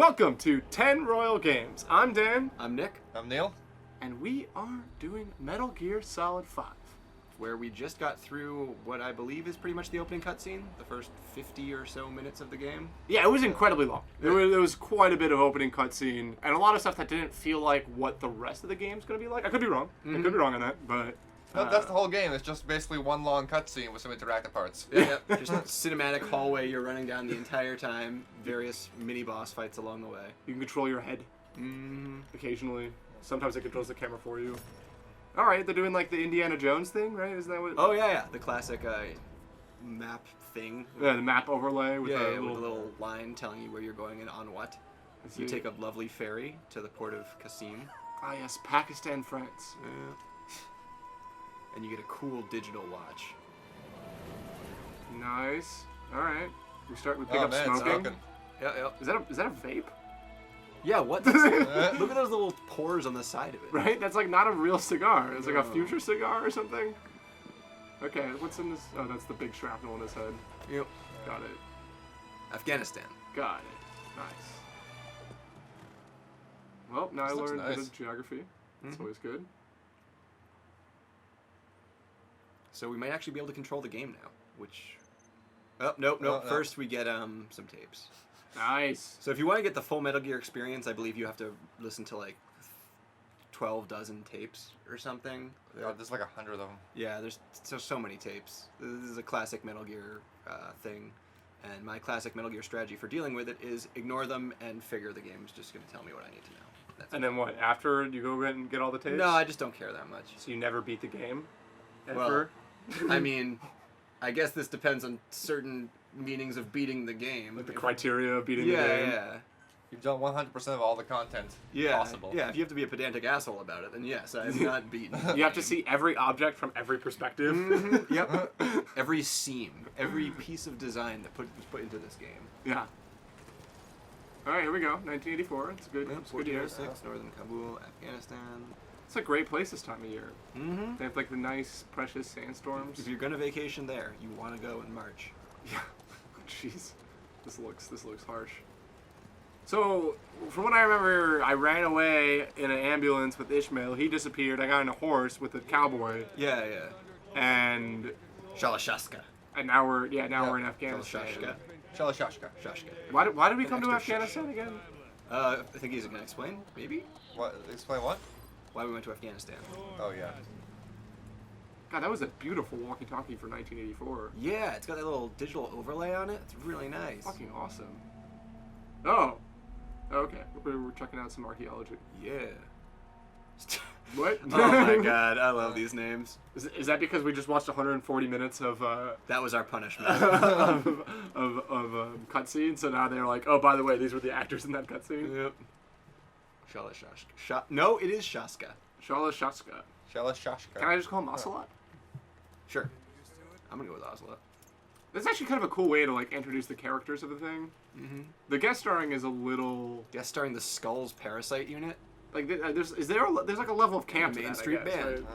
Welcome to 10 Royal Games. I'm Dan, I'm Nick, I'm Neil. and we are doing Metal Gear Solid 5. where we just got through what I believe is pretty much the opening cutscene, the first 50 or so minutes of the game. Yeah, it was incredibly long. There was quite a bit of opening cutscene, and a lot of stuff that didn't feel like what the rest of the game's going to be like. I could be wrong. I could be wrong on that, but... No, that's the whole game. It's just basically one long cutscene with some interactive parts. Yeah, just cinematic hallway you're running down the entire time, various mini-boss fights along the way. You can control your head Mm-hmm. occasionally. Sometimes it controls the camera for you. All right, they're doing like the Indiana Jones thing, right? Isn't that what... Oh, yeah, the classic map thing. Yeah, the map overlay with Yeah, the with little... a little line telling you where you're going and on what. You take a lovely ferry to the port of Qasim. Ah, yes, Pakistan, France. And you get a cool digital watch. Nice. All right. We pick Oh up man, it's smoking. smoking. Yeah. Is that a vape? Yeah, what? Look at those little pores on the side of it. Right? That's like not a real cigar. It's like a future cigar or something. Okay, what's in this? Oh, that's the big shrapnel in his head. Yep. Got it. Afghanistan. Got it. Nice. Well, now I This looks learned a bit nice. of geography. That's always good. So we might actually be able to control the game now, which... Oh, nope. No. First we get some tapes. Nice. So if you want to get the full Metal Gear experience, I believe you have to listen to like 12 dozen tapes or something. God, there's like 100 of them. Yeah, there's so many tapes. This is a classic Metal Gear thing. And my classic Metal Gear strategy for dealing with it is ignore them and figure the game's just going to tell me what I need to know. That's And then what? After you go and get all the tapes? No, I just don't care that much. So you never beat the game? Ever? Well, I mean, I guess this depends on certain meanings of beating the game. Like the criteria of beating the game? Yeah. You've done 100% of all the content Yeah, possible. yeah. If you have to be a pedantic asshole about it, then yes, I have not beaten. You have to see every object from every perspective. Yep. Every seam, every piece of design that was put into this game. Yeah. All right, here we go. 1984. It's a good, it's a good year. 1406, Northern Kabul, Afghanistan. It's a great place this time of year. Mm-hmm. They have like the nice, precious sandstorms. If you're gonna vacation there, you want to go in March. Yeah. Jeez. This looks harsh. So, from what I remember, I ran away in an ambulance with Ishmael. He disappeared. I got on a horse with a cowboy, Yeah. and Shalashaska. now we're in Afghanistan. Shalashashka. Shashka. Why did we come to Extra Afghanistan again? I think he's gonna explain, maybe, What? Explain what? why we went to Afghanistan. Oh yeah. God, that was a beautiful walkie-talkie for 1984. Yeah, it's got that little digital overlay on it. It's really nice. Fucking awesome. Oh. Okay. We're checking out some archaeology. Yeah. What? Oh my god, I love these names. Is that because we just watched 140 minutes of That was our punishment. of cutscene? So now they're like, oh, by the way, these were the actors in that cutscene. Yep. Shalashashka. No, it is Shaska. Shalashashka. Shalashashka. Can I just call him Ocelot? Sure. I'm gonna go with Ocelot. That's actually kind of a cool way to like introduce the characters of the thing. Mm-hmm. The guest starring is a little Guest starring the Skulls Parasite Unit. like there's like a level of camp to Main that, I Street guess, Band.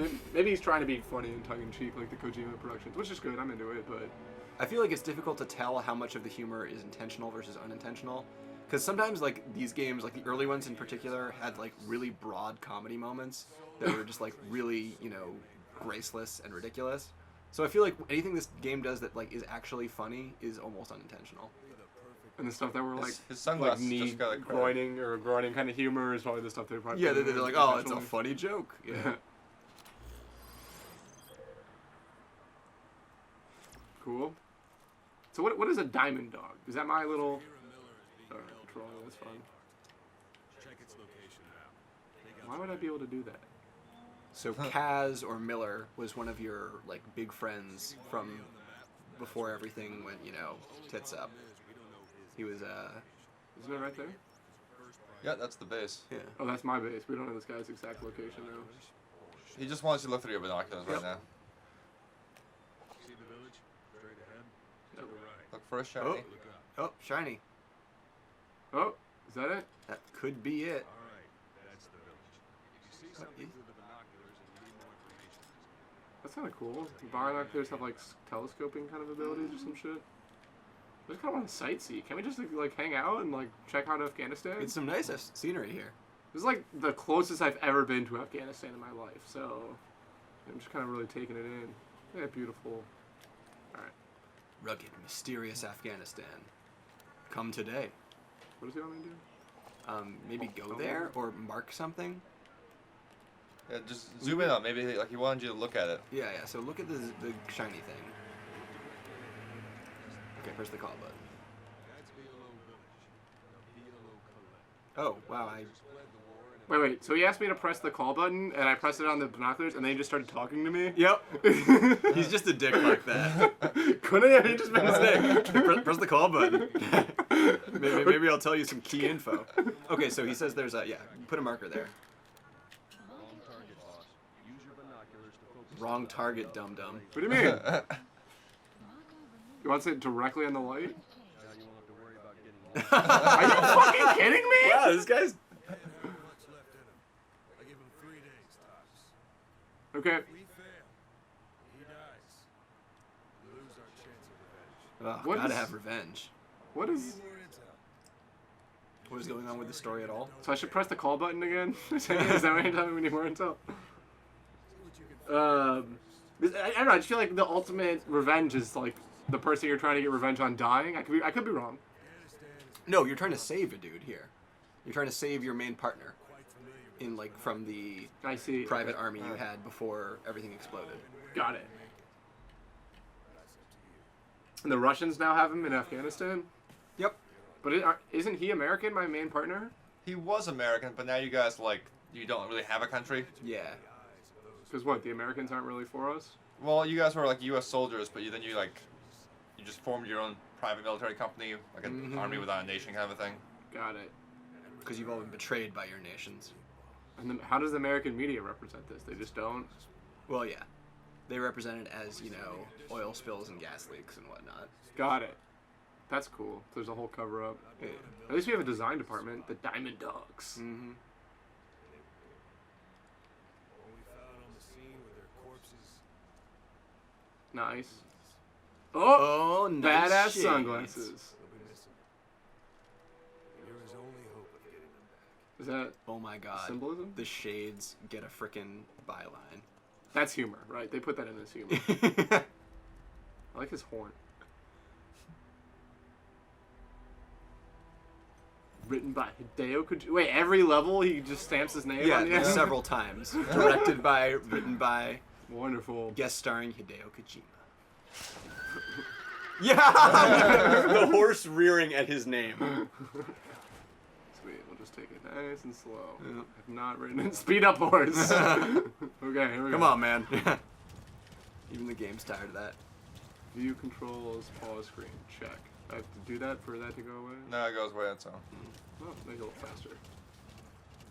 right? Maybe he's trying to be funny and tongue in cheek like the Kojima Productions, which is good. I'm into it, but I feel like it's difficult to tell how much of the humor is intentional versus unintentional. Because sometimes, like, these games, like the early ones in particular, had, like, really broad comedy moments that were just, like, really, graceless and ridiculous. So I feel like anything this game does that, like, is actually funny is almost unintentional. and the stuff that were like His sunglasses knee just got a credit. groining kind of humor is probably the stuff they're probably Yeah, they're like, oh, it's a intentionally. funny joke. Yeah. Cool. So what is a diamond dog? Is that my little? Alright, control. That's fun. Why would I be able to do that? So Kaz or Miller was one of your, like, big friends from before everything went, tits up. He was, Isn't it right there? Yeah, that's the base. yeah. Oh, that's my base. We don't know this guy's exact location though. He just wants you to look through your binoculars Yep. right now. See the village? Straight ahead. To the right. Look for a shiny. Oh, shiny. Oh, is that it? That could be it. All right, that's the village. If you see something through the binoculars and you need more information, That's kind of cool. Binoculars have like telescoping kind of abilities or some shit. I just kind of want to sightsee. Can we just like hang out and like check out Afghanistan? It's some nice scenery here. This is like the closest I've ever been to Afghanistan in my life, so I'm just kind of really taking it in. Yeah, beautiful. All right. Rugged, mysterious Afghanistan. Come today. What does he want me to do? Maybe go there or mark something. Yeah, just zoom in on. Maybe like he wanted you to look at it. Yeah. So look at the shiny thing. Okay, press the call button. That's VLO Village. VLO Collect. Oh wow, Wait. So he asked me to press the call button, and I pressed it on the binoculars, and then he just started talking to me. Yep. He's just a dick like that. Couldn't he? He just been Press the call button. maybe I'll tell you some key info. Okay, so he says there's a put a marker there. Wrong target, boss. Use your binoculars to focus. Wrong target, dum dum. What do you mean? You want to say it directly on the light? Now you won't have to worry about getting Are you fucking kidding me? Wow, this guy's. much left in him. I give him 3 days tops. Okay. If we fail, he dies. We lose our chance of revenge. Oh, What gotta is- have revenge. What is? Need more intel. What is going on with the story at all? So I should press the call button again? Is that what you're telling me we need more intel? See what you can find. I don't know. I just feel like the ultimate revenge is like the person you're trying to get revenge on dying. I could be wrong. Afghanistan is No, you're trying to save a dude here. You're trying to save your main partner quite familiar with in like from the I see. private army you had before everything exploded. Got it. that's up to you. And the Russians now have him in Afghanistan. Yep. But isn't he American? My main partner. He was American, but now you guys like you don't really have a country. Yeah. Because what? The Americans aren't really for us. Well, you guys were like U.S. soldiers, but you just formed your own private military company, like an army without a nation kind of a thing. Got it. Because you've all been betrayed by your nations. And how does the American media represent this? They just don't. Well, yeah. They represent it as, oil spills and gas leaks and whatnot. Got it. That's cool. There's a whole cover up. Yeah. At least we have a design department, the Diamond Dogs. Mm-hmm. What we found on the scene with their corpses. Nice. Oh, Oh, nice badass shades. sunglasses. They'll be missing. And you're his only hope of getting them back. Is that Oh my god. symbolism? The shades get a frickin' byline. That's humor, right? They put that in as humor. I like his horn. Written by Hideo Kojima. Wait, every level he just stamps his name Yeah, on the end? several times. Directed by, written by, Wonderful. guest starring Hideo Kojima. Yeah! The horse rearing at his name. Sweet, we'll just take it nice and slow. Yeah. I've not written it. Speed up, horse. Okay, here we go. Come on, man. Even the game's tired of that. View controls, pause screen, check. I have to do that for that to go away? No, it goes away. So Oh, make it a little faster.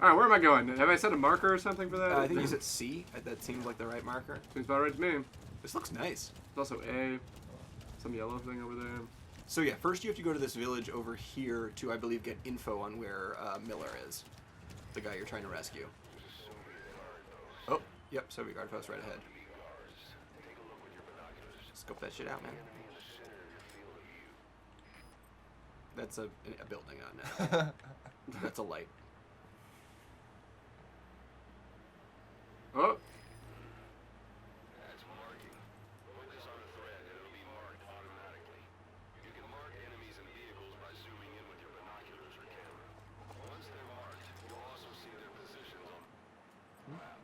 Alright, where am I going? Have I set a marker or something for that? I think he's at C. That seems like the right marker. Seems about right to me. This looks nice. There's also A. Some yellow thing over there. So yeah, first you have to go to this village over here to, I believe, get info on where Miller is. The guy you're trying to rescue. Oh, yep, Soviet guard post right ahead. Scope that shit out, man. That's a building, not now. That's a light. Oh! That's marking. Focus on a thread and it'll be marked automatically. You can mark enemies and vehicles by zooming in with your binoculars or camera. Once they're marked, you'll also see their positions on the map.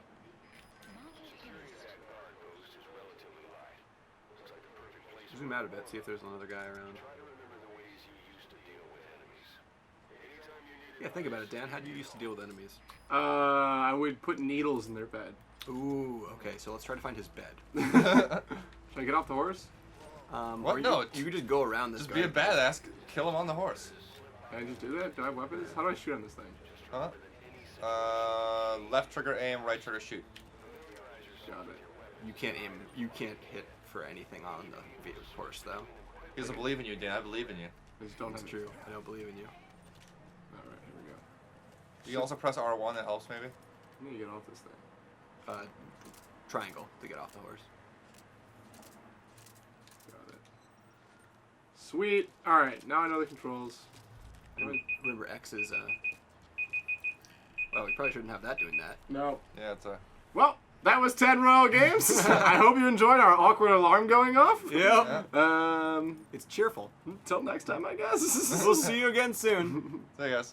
Security of that guard post is relatively light. Looks like the perfect place for Zoom out a bit, see if there's another guy around. try to remember the ways you used to deal with enemies. Anytime you need Yeah, think about it, Dan. How do you used to deal with enemies? I would put needles in their bed. Ooh, okay, so let's try to find his bed. Should I get off the horse? What? Or No, you could just go around this just guy. be a badass. Kill him on the horse. Can I just do that? Do I have weapons? How do I shoot on this thing? Huh? Left trigger aim, right trigger shoot. Got it. You can't aim. You can't hit for anything on the horse, though. He doesn't believe in you, Dan. I believe in you. I just don't That's have true. I don't believe in you. Alright, here we go. You can also press R1. That helps maybe. I need to get off this thing. Triangle to get off the horse. Got it. Sweet. All right, now I know the controls. Remember X is. Well, we probably shouldn't have that doing that. No. Yeah, it's a. Well, that was 10 Royal Games. I hope you enjoyed our awkward alarm going off. Yep. Yeah. It's cheerful. Until next time, I guess. We'll see you again soon. So, I guess.